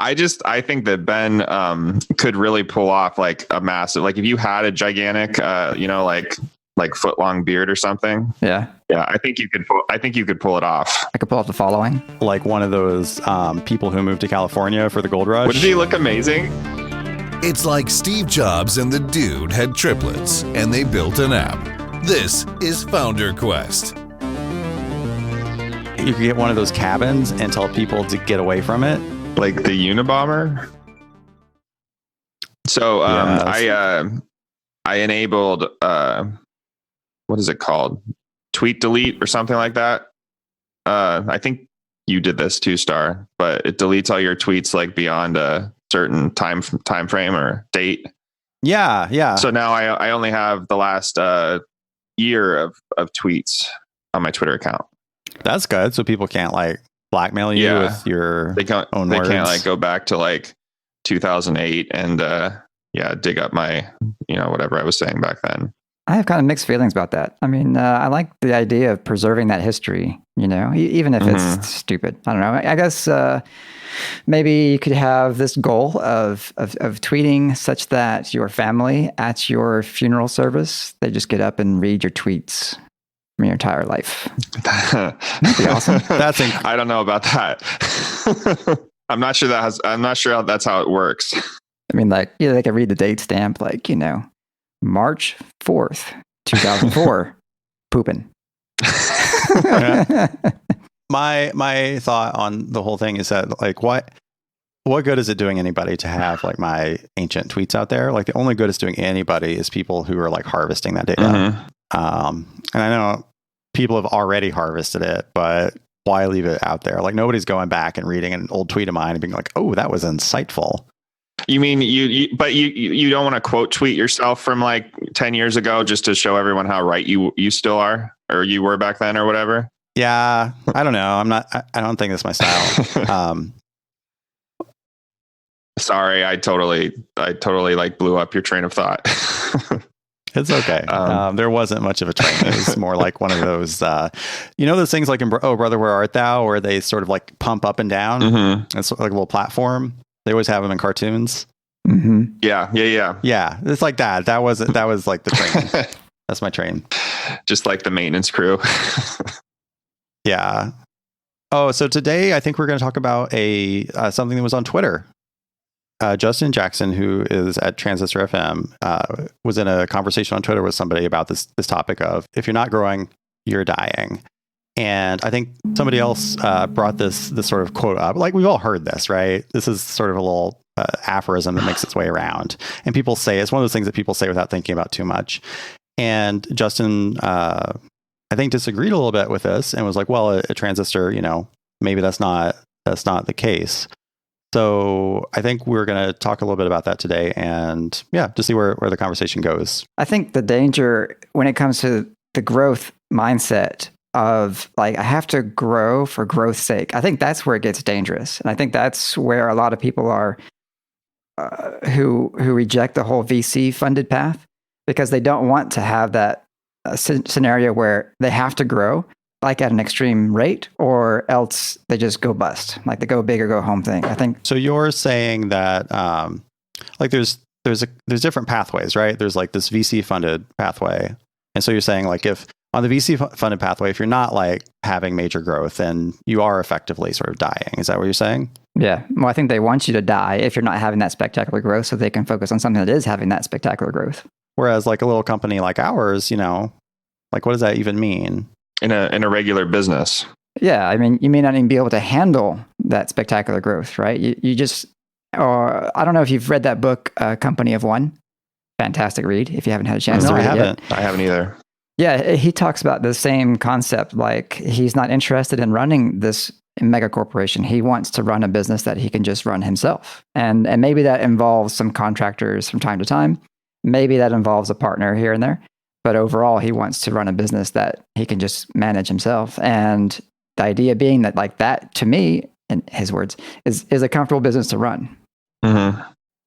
I think that Ben could really pull off like a massive, like if you had a gigantic, like foot long beard or something. Yeah. Yeah, I think you could pull it off. I could pull off the following. Like one of those people who moved to California for the gold rush. Wouldn't he look amazing? It's like Steve Jobs and the dude had triplets and they built an app. This is FounderQuest. You could get one of those cabins and tell people to get away from it. Like the Unabomber. So I enabled what is it called? Tweet delete or something like that. I think you did this too, Star, but it deletes all your tweets like beyond a certain time frame or date. Yeah. So now I only have the last year of tweets on my Twitter account. That's good. So people can't like blackmail you with your own words. They can't like go back to like 2008 and dig up my whatever I was saying back then. I have kind of mixed feelings about that. I mean, I like the idea of preserving that history, even if it's stupid. I don't know. I guess maybe you could have this goal of tweeting such that your family at your funeral service, they just get up and read your tweets from your entire life. That'd be awesome. I don't know about that. I'm not sure how that's how it works. I mean, like, they could read the date stamp, like, March 4th, 2004, pooping. My thought on the whole thing is that, like, what good is it doing anybody to have like my ancient tweets out there? Like, the only good it's doing anybody is people who are like harvesting that data. And I know people have already harvested it, but why leave it out there? Like, nobody's going back and reading an old tweet of mine and being like, oh, that was insightful. You mean you don't want to quote tweet yourself from like 10 years ago just to show everyone how right you still are, or you were back then, or whatever? Yeah, I don't know. I don't think that's my style. Sorry, I totally like blew up your train of thought. It's okay. There wasn't much of a train. It was more like one of those, those things like in Brother, Where Art Thou, where they sort of like pump up and down. It's like a little platform. They always have them in cartoons. Yeah. It's like that. That was like the train. That's my train. Just like the maintenance crew. Yeah. Oh, so today I think we're going to talk about something that was on Twitter. Justin Jackson, who is at Transistor FM, was in a conversation on Twitter with somebody about this topic of, if you're not growing, you're dying. And I think somebody else brought this sort of quote up. Like, we've all heard this, right? This is sort of a little aphorism that makes its way around. And people say, it's one of those things that people say without thinking about too much. And Justin, I think, disagreed a little bit with this and was like, well, a transistor, maybe that's not the case. So I think we're going to talk a little bit about that today and to see where the conversation goes. I think the danger when it comes to the growth mindset of like, I have to grow for growth's sake, I think that's where it gets dangerous. And I think that's where a lot of people are who reject the whole VC funded path, because they don't want to have that scenario where they have to grow like at an extreme rate, or else they just go bust, like the go big or go home thing. I think. So you're saying that like there's different pathways, right? There's like this VC funded pathway. And so you're saying, like, if on the VC funded pathway, if you're not like having major growth, then you are effectively sort of dying. Is that what you're saying? Yeah. Well, I think they want you to die if you're not having that spectacular growth, so they can focus on something that is having that spectacular growth. Whereas like a little company like ours, like, what does that even mean? In a regular business. Yeah. I mean, you may not even be able to handle that spectacular growth, right? You just, or I don't know if you've read that book, Company of One. Fantastic read if you haven't had a chance to read it yet. I haven't either. Yeah, he talks about the same concept. Like, he's not interested in running this mega corporation. He wants to run a business that he can just run himself. And maybe that involves some contractors from time to time. Maybe that involves a partner here and there. But overall, he wants to run a business that he can just manage himself. And the idea being that, like, that, to me, in his words, is a comfortable business to run.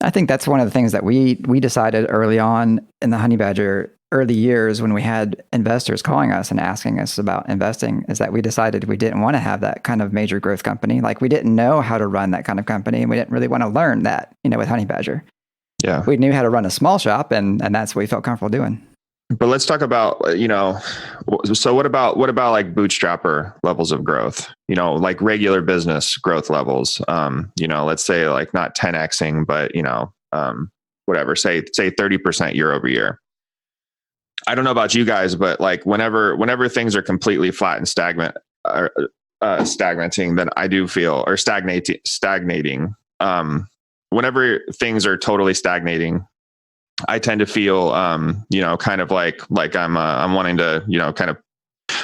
I think that's one of the things that we decided early on in the Honey Badger early years when we had investors calling us and asking us about investing is that we decided we didn't want to have that kind of major growth company. Like we didn't know how to run that kind of company, and we didn't really want to learn that, with Honey Badger. Yeah. We knew how to run a small shop, and that's what we felt comfortable doing. But let's talk about, so what about like bootstrapper levels of growth, like regular business growth levels, let's say like not 10xing, but, whatever, say 30% year over year. I don't know about you guys, but like whenever things are completely flat and stagnating, then I do feel, or stagnating. Whenever things are totally stagnating, I tend to feel, kind of like I'm wanting to, kind of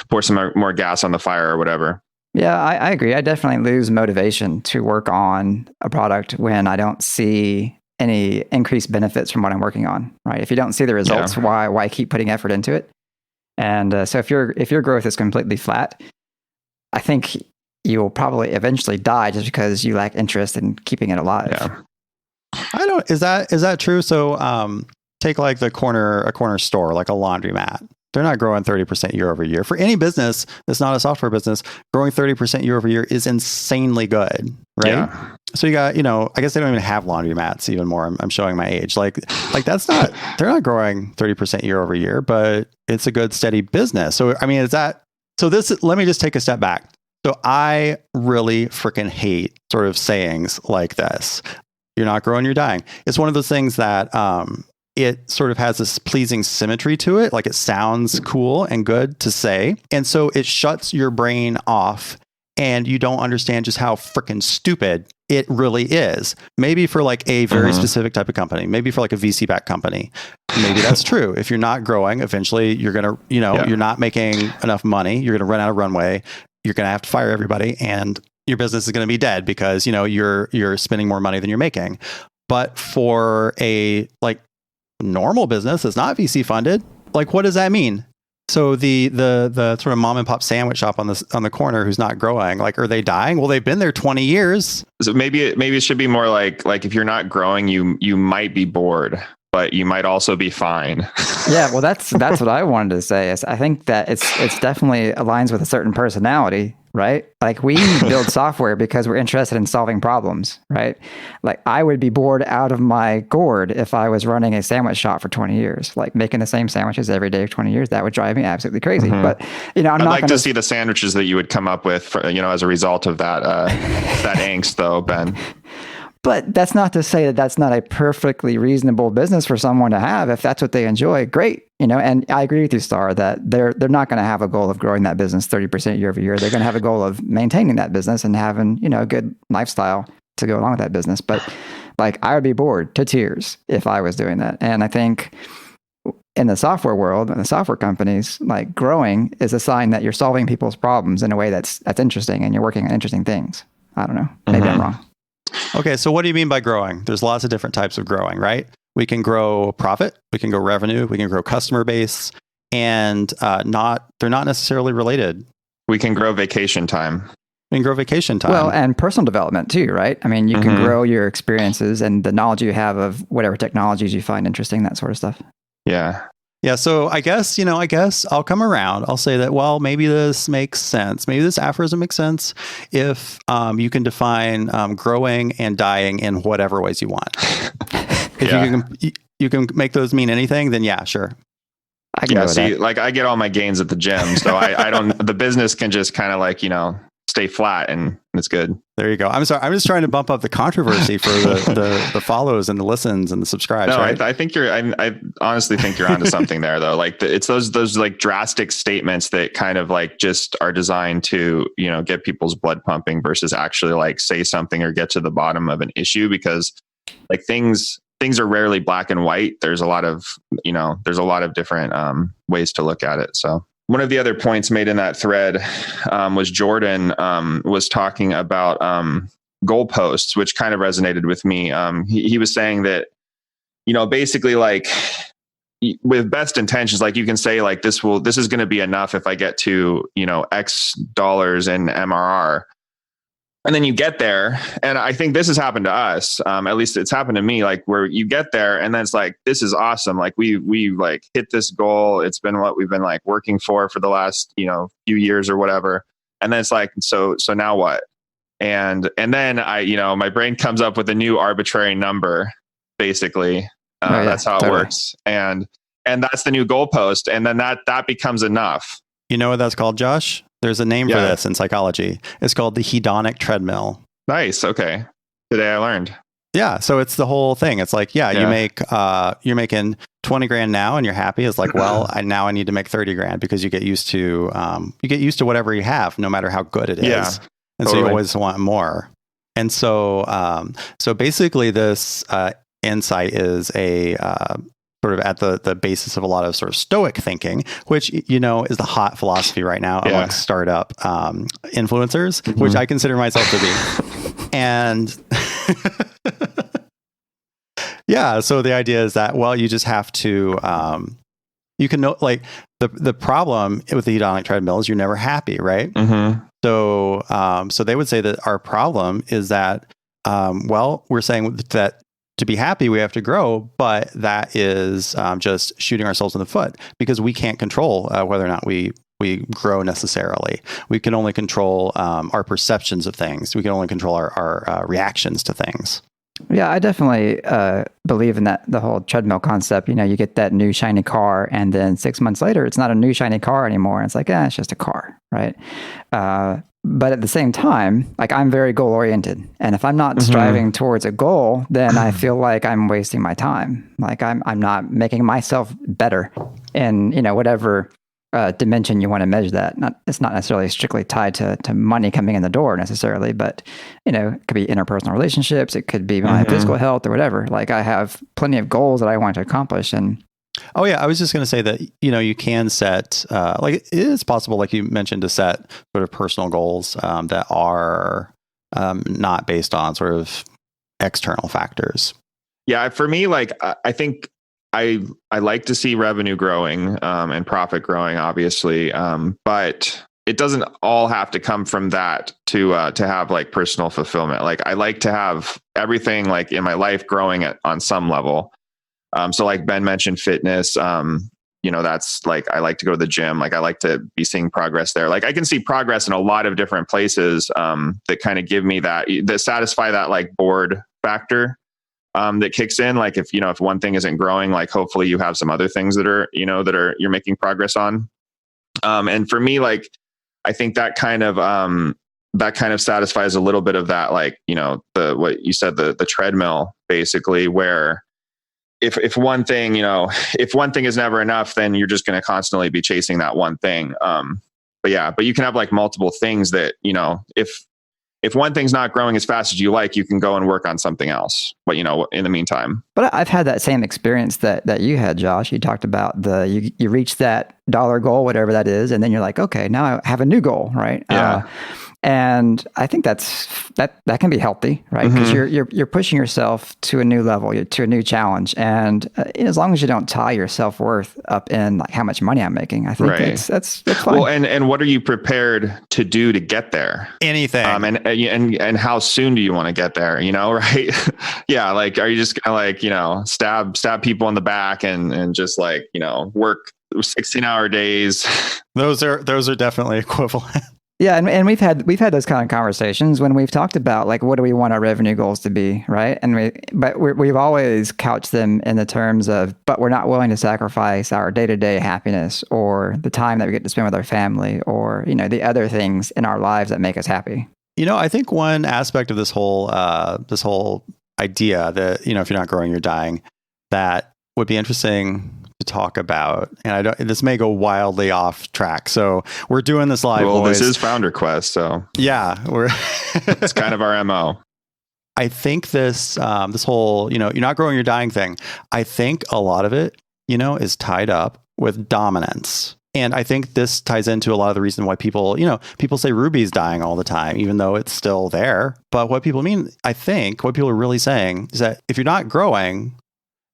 pour some more gas on the fire or whatever. Yeah, I agree. I definitely lose motivation to work on a product when I don't see any increased benefits from what I'm working on, right? If you don't see the results, why keep putting effort into it? And so if your growth is completely flat, I think you will probably eventually die just because you lack interest in keeping it alive. Yeah. Is that true? So take like a corner store, like a laundromat. They're not growing 30% year over year. For any business that's not a software business, growing 30% year over year is insanely good, right? Yeah. So you got, I guess they don't even have laundromats even more. I'm showing my age. Like that's not, they're not growing 30% year over year, but it's a good steady business. So, I mean, let me just take a step back. So I really freaking hate sort of sayings like this. You're not growing, you're dying. It's one of those things that it sort of has this pleasing symmetry to it. Like it sounds cool and good to say. And so it shuts your brain off and you don't understand just how freaking stupid it really is. Maybe for like a very specific type of company, maybe for like a VC-backed company, maybe that's true. If you're not growing, eventually you're going to, you're not making enough money. You're going to run out of runway. You're going to have to fire everybody and your business is going to be dead because, you're spending more money than you're making. But for a like normal business that's not VC funded, like what does that mean? So the sort of mom and pop sandwich shop on the corner who's not growing, like, are they dying? Well, they've been there 20 years. So maybe it should be more like if you're not growing, you might be bored, but you might also be fine. Yeah, well, that's what I wanted to say. Is I think that it's definitely aligns with a certain personality, right? Like we build software because we're interested in solving problems, right? Like I would be bored out of my gourd if I was running a sandwich shop for 20 years, like making the same sandwiches every day for 20 years. That would drive me absolutely crazy. But I'd like to see the sandwiches that you would come up with, for, as a result of that that angst, though, Ben. But that's not to say that that's not a perfectly reasonable business for someone to have. If that's what they enjoy, great. And I agree with you, Star, that they're not going to have a goal of growing that business 30% year over year. They're going to have a goal of maintaining that business and having, a good lifestyle to go along with that business. But like I would be bored to tears if I was doing that. And I think in the software world and the software companies, like growing is a sign that you're solving people's problems in a way that's interesting and you're working on interesting things. I don't know. Maybe I'm wrong. Okay, so what do you mean by growing? There's lots of different types of growing, right? We can grow profit, we can grow revenue, we can grow customer base, and they're not necessarily related. We can grow vacation time. We can grow vacation time. Well, and personal development too, right? I mean, you can grow your experiences and the knowledge you have of whatever technologies you find interesting, that sort of stuff. Yeah. Yeah, so I guess I'll come around. I'll say that, well, maybe this makes sense. Maybe this aphorism makes sense if you can define growing and dying in whatever ways you want. If you can make those mean anything, then yeah, sure. I can like I get all my gains at the gym, so I don't. The business can just kind of like stay flat and it's good. There you go. I'm sorry. I'm just trying to bump up the controversy for the follows and the listens and the subscribes. No, right? I think I honestly think you're onto something there, though. Like it's those like drastic statements that kind of like just are designed to get people's blood pumping versus actually like say something or get to the bottom of an issue, because like things are rarely black and white. There's a lot of different ways to look at it. So. One of the other points made in that thread was Jordan was talking about goalposts, which kind of resonated with me. He was saying that, basically like with best intentions, like you can say like this is going to be enough if I get to, X dollars in MRR. And then you get there, and I think this has happened to us. At least it's happened to me, like where you get there and then it's like, this is awesome. Like we like hit this goal. It's been what we've been like working for the last, few years or whatever. And then it's like, so now what? And then my brain comes up with a new arbitrary number, basically. That's how it works. And that's the new goalpost. And then that becomes enough. You know what that's called, Josh? There's a name for this in psychology. It's called the hedonic treadmill. Nice. Okay. Today I learned. Yeah. So it's the whole thing. It's like, you make, you're making 20 grand now and you're happy. It's like, well, I need to make 30 grand because you get used to whatever you have, no matter how good it is. Yeah, and so you always want more. And so, so basically this, insight is a, sort of at the basis of a lot of sort of stoic thinking, which, is the hot philosophy right now amongst startup influencers, which I consider myself to be. And so the idea is that, well, you just have to, you can know, like the problem with the hedonic treadmill is you're never happy, right? So, so they would say that our problem is that, we're saying that to be happy, we have to grow, but that is just shooting ourselves in the foot because we can't control whether or not we grow necessarily. We can only control our perceptions of things. We can only control our reactions to things. Yeah, I definitely believe in the whole treadmill concept. You get that new shiny car, and then 6 months later, it's not a new shiny car anymore. And it's like, it's just a car, right? But at the same time, like I'm very goal oriented. And if I'm not striving towards a goal, then I feel like I'm wasting my time. Like I'm not making myself better in, whatever dimension you want to measure that. It's not necessarily strictly tied to money coming in the door necessarily, but, it could be interpersonal relationships. It could be my physical health or whatever. Like I have plenty of goals that I want to accomplish. And oh yeah, I was just going to say that, you can set, like it is possible, like you mentioned, to set sort of personal goals that are not based on sort of external factors. Yeah, for me, like I think I like to see revenue growing and profit growing, obviously, but it doesn't all have to come from that to have like personal fulfillment. Like I like to have everything like in my life growing on some level. So like Ben mentioned fitness, that's like, I like to go to the gym. Like I like to be seeing progress there. Like I can see progress in a lot of different places that kind of give me that satisfy that like bored factor that kicks in. Like if one thing isn't growing, like hopefully you have some other things that are, you're making progress on. And for me, like, I think that kind of satisfies a little bit of that, like, what you said, the treadmill basically, where if one thing, if one thing is never enough, then you're just going to constantly be chasing that one thing. But you can have like multiple things that, if one thing's not growing as fast as you like, you can go and work on something else. But, in the meantime. But I've had that same experience that you had, Josh. You talked about you reach that dollar goal, whatever that is. And then you're like, okay, now I have a new goal, right? Yeah. And I think that can be healthy, right? Because you're pushing yourself to a new level, to a new challenge, and as long as you don't tie your self-worth up in like how much money I'm making, I think that's fine. Well, and what are you prepared to do to get there? Anything. And how soon do you want to get there? Right? Yeah. Like, are you just gonna like stab people in the back and just like work 16-hour days? Those are definitely equivalent. Yeah, and we've had those kind of conversations when we've talked about like what do we want our revenue goals to be, right? And we've always couched them in the terms of, but we're not willing to sacrifice our day-to-day happiness or the time that we get to spend with our family or the other things in our lives that make us happy. I think one aspect of this whole idea that if you're not growing, you're dying, that would be interesting to talk about, and this may go wildly off track, so we're doing this live. Well, boys. This is FounderQuest, so yeah, it's kind of our MO. I think this whole you're not growing, you're dying thing, I think a lot of it is tied up with dominance, and I think this ties into a lot of the reason why people say Ruby's dying all the time, even though it's still there. But what people mean, I think what people are really saying is that if you're not growing,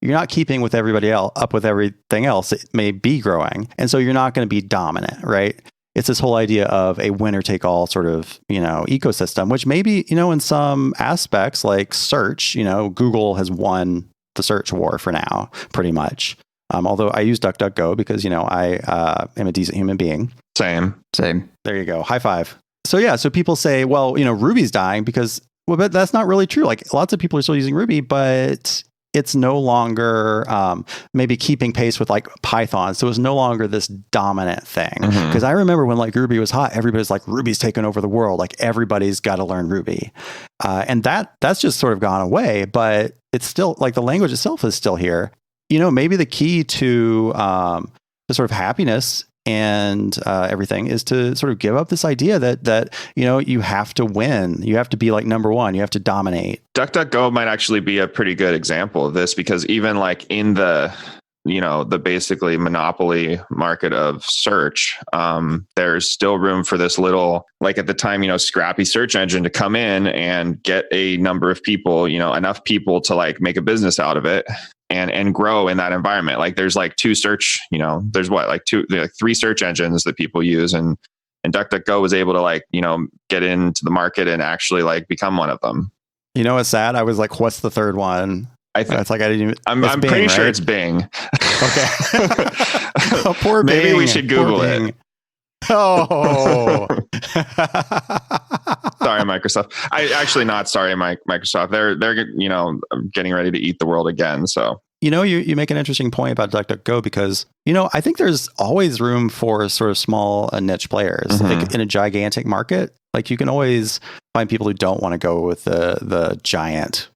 you're not keeping with everybody else, up with everything else. It may be growing. And so you're not going to be dominant, right? it's this whole idea of a winner take all sort of, ecosystem, which maybe, in some aspects like search, Google has won the search war for now, pretty much. Although I use DuckDuckGo because, I am a decent human being. Same. There you go. High five. So yeah, so people say, well, Ruby's dying because, but that's not really true. Like lots of people are still using Ruby, but it's no longer maybe keeping pace with like Python. So it's no longer this dominant thing. Because I remember when like Ruby was hot, everybody's like, Ruby's taken over the world. Like everybody's got to learn Ruby. And that's just sort of gone away, but it's still like the language itself is still here. Maybe the key to sort of happiness and everything is to sort of give up this idea that you have to win, you have to be like number one, you have to dominate. DuckDuckGo might actually be a pretty good example of this, because even like in the basically monopoly market of search, there's still room for this little, like at the time, scrappy search engine to come in and get a number of people, enough people to like make a business out of it and grow in that environment. Like there's like three search engines that people use, and DuckDuckGo was able to like, get into the market and actually like become one of them. It's sad. I was like, what's the third one? I think it's like I didn't even. I'm Bing, pretty sure right? it's Bing. Okay. Oh, poor Bing. Maybe we should Google it. Oh. Sorry, Microsoft. Not sorry, Microsoft. They're getting ready to eat the world again. So you make an interesting point about DuckDuckGo, because I think there's always room for sort of small niche players. Like in a gigantic market. Like you can always find people who don't want to go with the giant.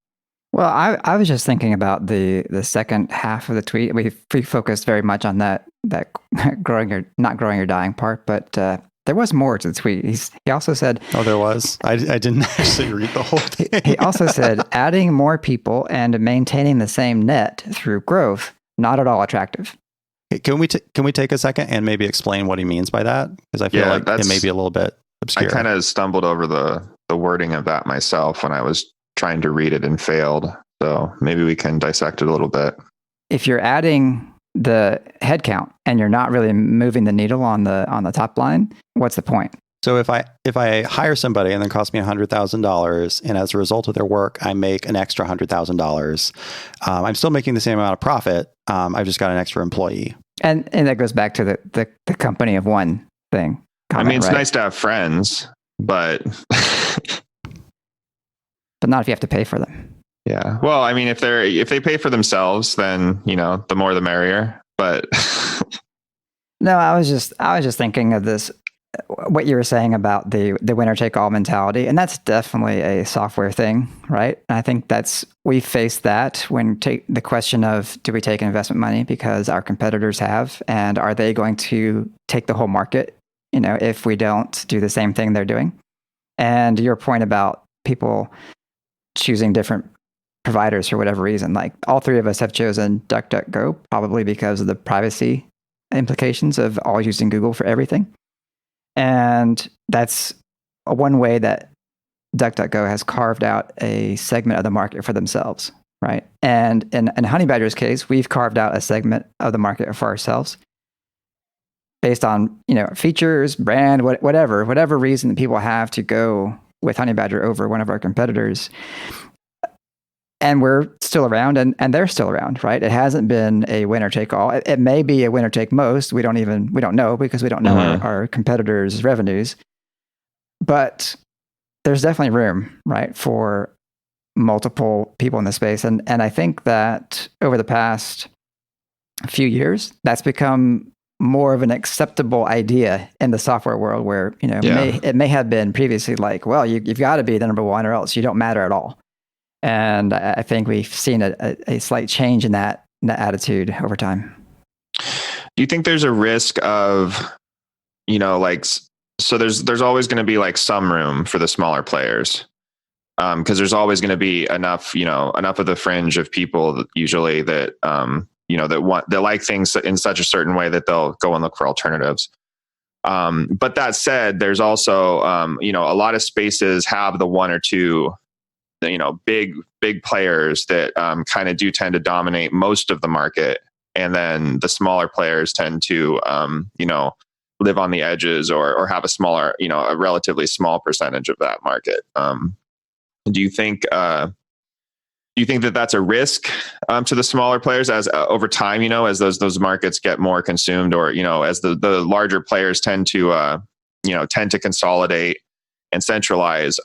Well, I was just thinking about the second half of the tweet. We focused very much on that not growing or dying part, but there was more to the tweet. He also said, "Oh, there was. I didn't actually read the whole thing." He also said, "Adding more people and maintaining the same net through growth, not at all attractive." Can we take a second and maybe explain what he means by that? Because I feel like it may be a little bit obscure. I kind of stumbled over the wording of that myself when I was trying to read it and failed. So maybe we can dissect it a little bit. If you're adding the headcount and you're not really moving the needle on the top line, what's the point? So if I hire somebody and then cost me $100,000, and as a result of their work, I make an extra $100,000, I'm still making the same amount of profit. I've just got an extra employee. And that goes back to the company of one thing. Comment, it's nice to have friends, but but not if you have to pay for them. Yeah. Well, I mean, if they pay for themselves, then, the more the merrier. But no, I was just thinking of this, what you were saying about the winner take all mentality. And that's definitely a software thing, right? And I think we face that when the question of, do we take investment money because our competitors have, and are they going to take the whole market, if we don't do the same thing they're doing? And your point about people choosing different providers for whatever reason, like all three of us have chosen DuckDuckGo probably because of the privacy implications of all using Google for everything. And that's one way that DuckDuckGo has carved out a segment of the market for themselves, right? And in Honey Badger's case, we've carved out a segment of the market for ourselves based on, features, brand, whatever reason that people have to go with Honey Badger over one of our competitors. And we're still around, and they're still around, right? It hasn't been a winner take all. It may be a winner take most. We don't know, because we don't know our competitors' revenues. But there's definitely room, right, for multiple people in the space. And I think that over the past few years, that's become more of an acceptable idea in the software world, where it may have been previously like, well, you've got to be the number one or else you don't matter at all. And I think we've seen a slight change in that attitude over time. Do you think there's a risk of, so there's always going to be like some room for the smaller players, because there's always going to be enough of the fringe of people usually that that like things in such a certain way that they'll go and look for alternatives. But that said, there's also a lot of spaces have the one or two big players that kind of do tend to dominate most of the market, and then the smaller players tend to live on the edges or have a smaller, a relatively small percentage of that market. Do you think that that's a risk to the smaller players as over time, as those markets get more consumed, or as the larger players tend to consolidate and centralize?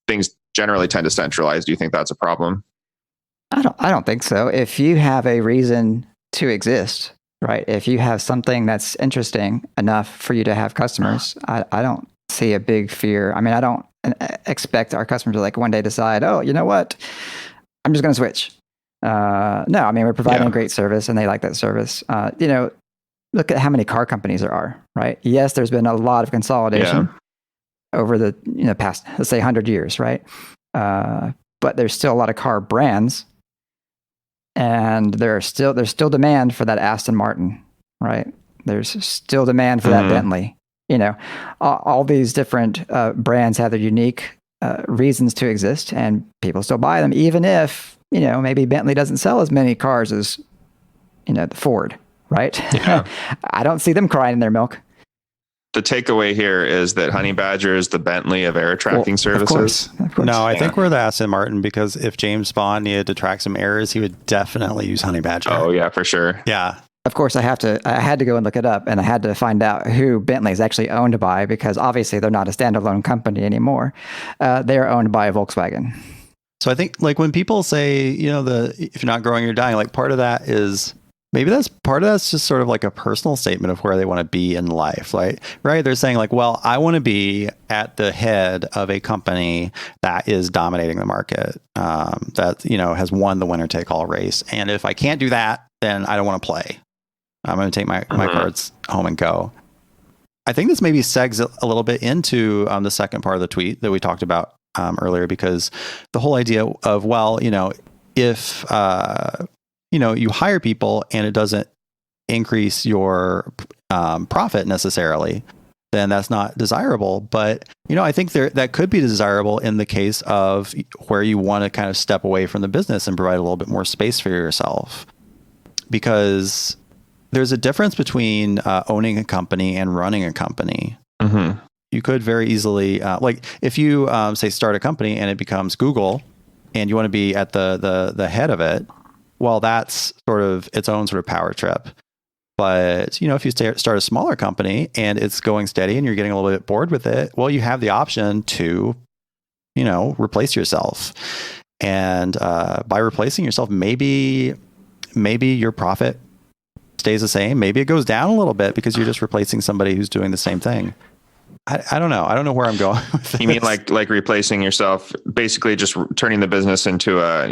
Things generally tend to centralize. Do you think that's a problem? I don't think so. If you have a reason to exist, right? If you have something that's interesting enough for you to have customers, I don't see a big fear. I mean, I don't expect our customers to like one day decide, oh, you know what? I'm just going to switch. No, I mean, we're providing a great service and they like that service. Look at how many car companies there are, right? Yes, there's been a lot of consolidation over the past, let's say 100 years, right? But there's still a lot of car brands, and there's still demand for that Aston Martin, right? There's still demand for that Bentley. All these different brands have their unique reasons to exist, and people still buy them, even if maybe Bentley doesn't sell as many cars as the Ford, right? Yeah. I don't see them crying in their milk. The takeaway here is that Honey Badger is the Bentley of air tracking services. Of course. No, I think we're the Aston Martin, because if James Bond needed to track some errors, he would definitely use Honey Badger. Oh yeah, for sure. Yeah. Of course, I had to go and look it up, and I had to find out who Bentley is actually owned by, because obviously they're not a standalone company anymore. They are owned by Volkswagen. So I think like when people say, if you're not growing, you're dying, like part of that is just sort of like a personal statement of where they want to be in life. Like, right. They're saying like, well, I want to be at the head of a company that is dominating the market, that, has won the winner take all race. And if I can't do that, then I don't want to play. I'm going to take my cards home and go. I think this maybe segs a little bit into the second part of the tweet that we talked about earlier, because the whole idea of, well, if you hire people and it doesn't increase your profit necessarily, then that's not desirable. But, I think that could be desirable in the case of where you want to kind of step away from the business and provide a little bit more space for yourself. Because there's a difference between owning a company and running a company. Mm-hmm. You could very easily, like if you say start a company and it becomes Google and you want to be at the head of it, well, that's sort of its own sort of power trip. But, if you start a smaller company and it's going steady and you're getting a little bit bored with it, well, you have the option to, replace yourself. And by replacing yourself, maybe your profit stays the same. Maybe it goes down a little bit because you're just replacing somebody who's doing the same thing. I don't know. I don't know where I'm going with this. You mean like replacing yourself, basically just turning the business into a,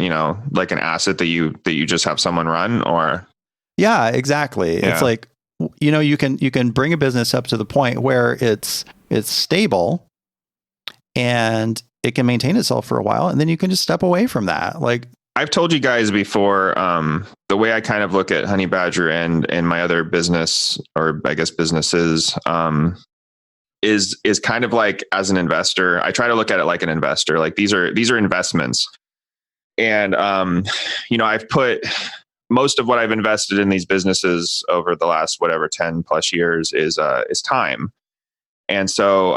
like an asset that you just have someone run, or? Yeah, exactly. Yeah. It's like, you can bring a business up to the point where it's stable and it can maintain itself for a while, and then you can just step away from that. Like, I've told you guys before, the way I kind of look at Honey Badger and my other business, or I guess businesses, is kind of like as an investor. I try to look at it like an investor. Like these are investments, and I've put most of what I've invested in these businesses over the last 10 plus years is time, and so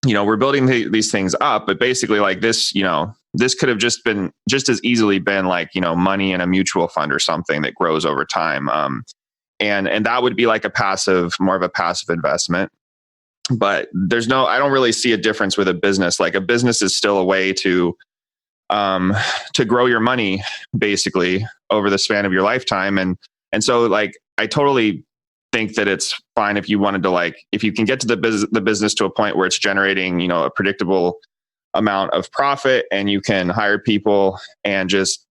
we're building these things up. But basically, like this, this could have just as easily been like money in a mutual fund or something that grows over time, and that would be like more of a passive investment. But I don't really see a difference with a business. Like a business is still a way to grow your money basically over the span of your lifetime. And so like, I totally think that it's fine if you wanted to if you can get to the business to a point where it's generating, a predictable amount of profit, and you can hire people and just,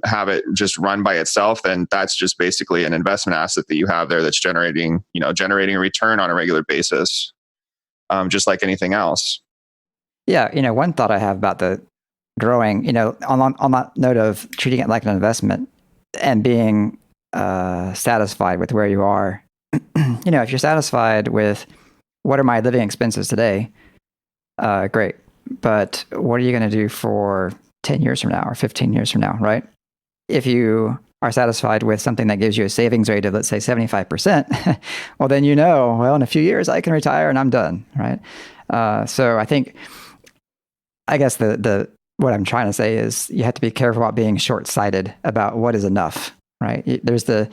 have it just run by itself, then that's just basically an investment asset that you have there that's generating a return on a regular basis, just like anything else. Yeah. One thought I have about the growing, on that note of treating it like an investment and being satisfied with where you are. If you're satisfied with what are my living expenses today, great. But what are you going to do for 10 years from now or 15 years from now, right? If you are satisfied with something that gives you a savings rate of, let's say, 75%, well, then in a few years I can retire and I'm done, right? So I guess what I'm trying to say is you have to be careful about being short-sighted about what is enough, right? There's the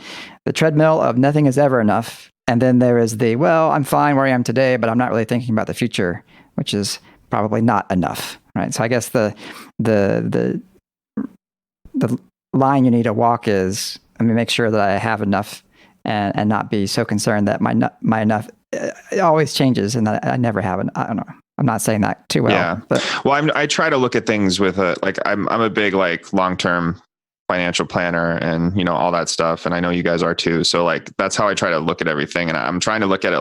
treadmill of nothing is ever enough. And then there is I'm fine where I am today, but I'm not really thinking about the future, which is probably not enough, right? So I guess the line you need to walk is, make sure that I have enough and not be so concerned that my enough, it always changes and that I never have I don't know. I'm not saying that too well. Yeah. But I try to look at things with I'm a big long-term financial planner and, all that stuff. And I know you guys are too. So that's how I try to look at everything. And I'm trying to look at it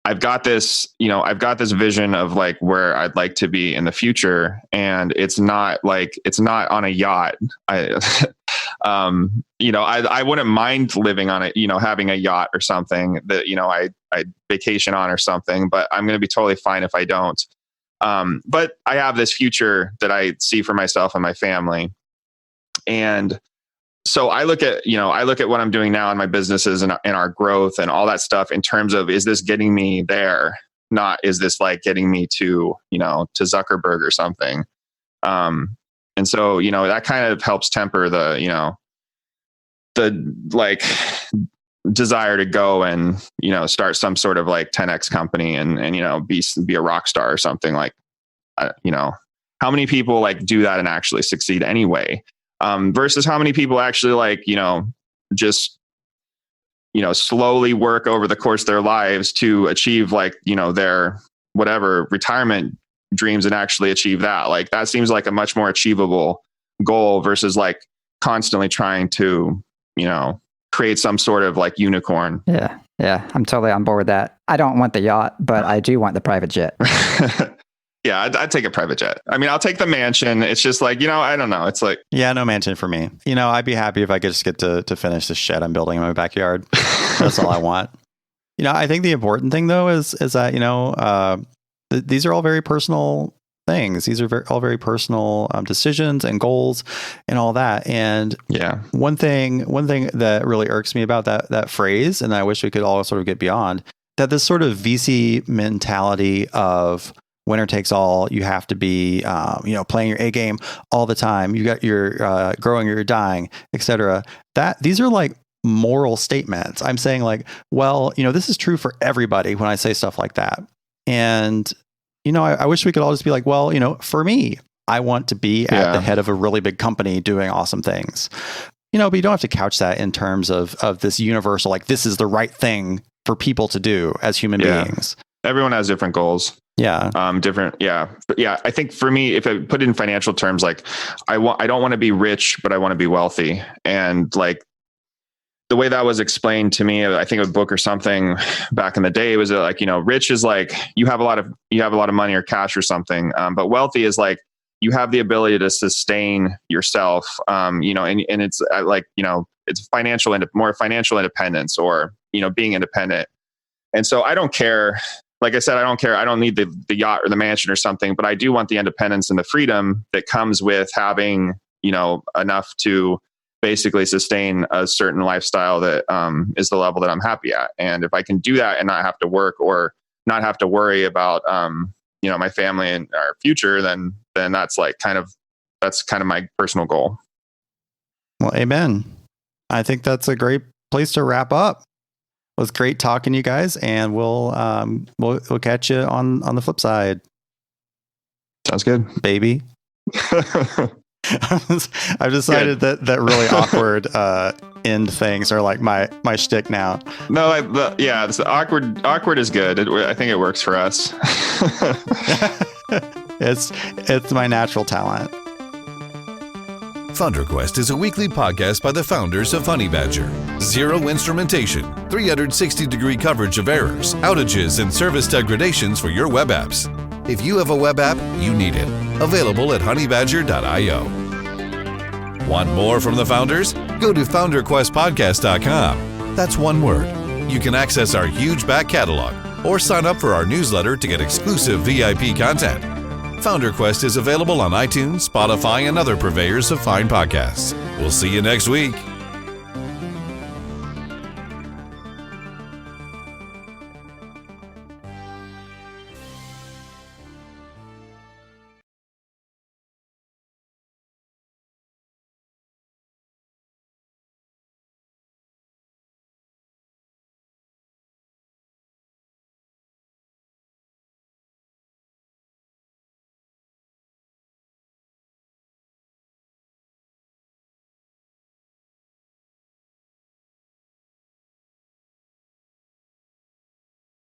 I've got this vision of where I'd like to be in the future. And it's not on a yacht. I wouldn't mind living on it, having a yacht or something that, I vacation on or something, but I'm going to be totally fine if I don't. But I have this future that I see for myself and my family. And so I look at what I'm doing now in my businesses and our growth and all that stuff in terms of, is this getting me there? Not, is this getting me to Zuckerberg or something? And so, that kind of helps temper the desire to go and, start some sort of 10X company and be a rock star or something how many people do that and actually succeed anyway? Versus how many people actually just, slowly work over the course of their lives to achieve their whatever retirement dreams and actually achieve that. That seems like a much more achievable goal versus constantly trying to, create some sort of unicorn. Yeah. Yeah. I'm totally on board with that. I don't want the yacht, but I do want the private jet. Yeah, I'd take a private jet. I'll take the mansion. It's just I don't know. It's yeah, no mansion for me. I'd be happy if I could just get to finish the shed I'm building in my backyard. That's all I want. I think the important thing though is that, these are all very personal things. These are all very personal decisions and goals and all that. And yeah, one thing that really irks me about that phrase, and I wish we could all sort of get beyond, that this sort of VC mentality of winner takes all, you have to be, playing your A game all the time. You're growing or you're dying, etc. These are moral statements. I'm saying this is true for everybody when I say stuff like that. And, I wish we could all just be for me, I want to be at the head of a really big company doing awesome things. But you don't have to couch that in terms of this universal, this is the right thing for people to do as human beings. Everyone has different goals. Yeah. Different. Yeah. But yeah, I think for me, if I put it in financial terms, I don't want to be rich, but I want to be wealthy. And the way that was explained to me, I think a book or something back in the day was that rich is you have a lot of money or cash or something. But wealthy is you have the ability to sustain yourself. And it's it's more financial independence or, being independent. And so I don't care. Like I said, I don't care. I don't need the yacht or the mansion or something, but I do want the independence and the freedom that comes with having, enough to basically sustain a certain lifestyle that is the level that I'm happy at. And if I can do that and not have to work or not have to worry about, my family and our future, then that's kind of my personal goal. Well, amen. I think that's a great place to wrap up. It was great talking to you guys, and we'll catch you on the flip side. Sounds good, baby. I've decided that really awkward end things are my shtick now. No, it's awkward is good. I think it works for us. It's my natural talent. FounderQuest is a weekly podcast by the founders of Honey Badger. Zero instrumentation, 360-degree coverage of errors, outages, and service degradations for your web apps. If you have a web app, you need it. Available at honeybadger.io. Want more from the founders? Go to FounderQuestPodcast.com. That's one word. You can access our huge back catalog or sign up for our newsletter to get exclusive VIP content. FounderQuest is available on iTunes, Spotify, and other purveyors of fine podcasts. We'll see you next week.